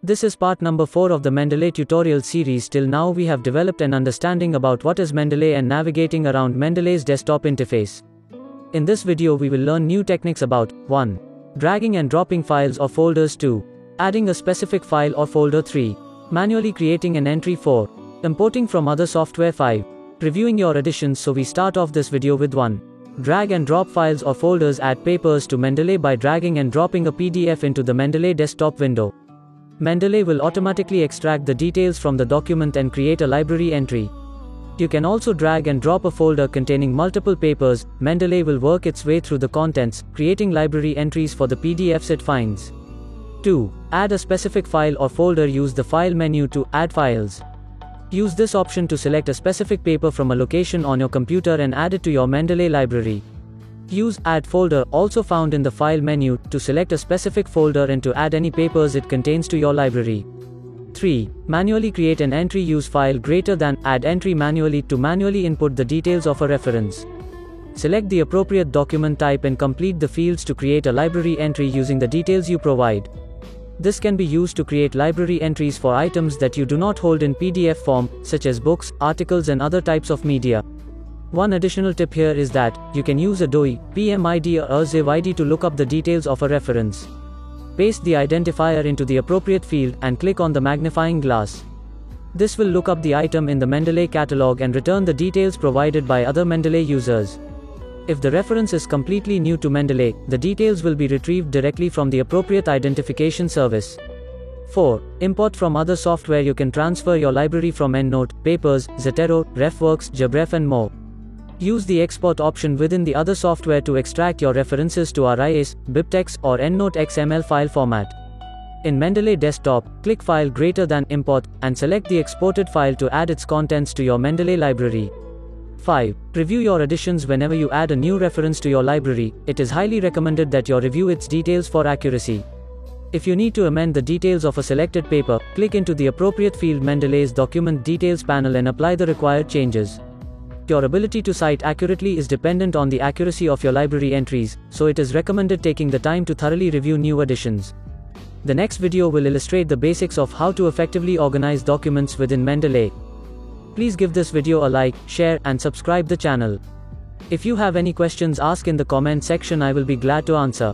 This is part number 4 of the Mendeley tutorial series. Till now we have developed an understanding about what is Mendeley and navigating around Mendeley's desktop interface. In this video we will learn new techniques about 1. Dragging and dropping files or folders. 2. Adding a specific file or folder. 3. Manually creating an entry. 4. Importing from other software. 5. Reviewing your additions. So we start off this video with 1. Drag and drop files or folders. Add papers to Mendeley by dragging and dropping a PDF into the Mendeley desktop window. Mendeley will automatically extract the details from the document and create a library entry. You can also drag and drop a folder containing multiple papers. Mendeley will work its way through the contents, creating library entries for the PDFs it finds. 2. Add a specific file or folder. Use the File menu to add files. Use this option to select a specific paper from a location on your computer and add it to your Mendeley library. Use Add Folder, also found in the File menu, to select a specific folder and to add any papers it contains to your library. 3. Manually create an entry. Use File greater than, add entry manually to manually input the details of a reference. Select the appropriate document type and complete the fields to create a library entry using the details you provide. This can be used to create library entries for items that you do not hold in PDF form, such as books, articles and other types of media. One additional tip here is that, you can use a DOI, PMID or ZID to look up the details of a reference. Paste the identifier into the appropriate field, and click on the magnifying glass. This will look up the item in the Mendeley catalog and return the details provided by other Mendeley users. If the reference is completely new to Mendeley, the details will be retrieved directly from the appropriate identification service. 4. Import from other software. You can transfer your library from EndNote, Papers, Zotero, RefWorks, Jabref and more. Use the export option within the other software to extract your references to RIS, BibTeX, or EndNote XML file format. In Mendeley Desktop, click File greater than, Import, and select the exported file to add its contents to your Mendeley library. 5. Review your additions. Whenever you add a new reference to your library, it is highly recommended that you review its details for accuracy. If you need to amend the details of a selected paper, click into the appropriate field Mendeley's Document Details panel and apply the required changes. Your ability to cite accurately is dependent on the accuracy of your library entries, so it is recommended taking the time to thoroughly review new additions. The next video will illustrate the basics of how to effectively organize documents within Mendeley. Please give this video a like, share, and subscribe the channel. If you have any questions, ask in the comment section. I will be glad to answer.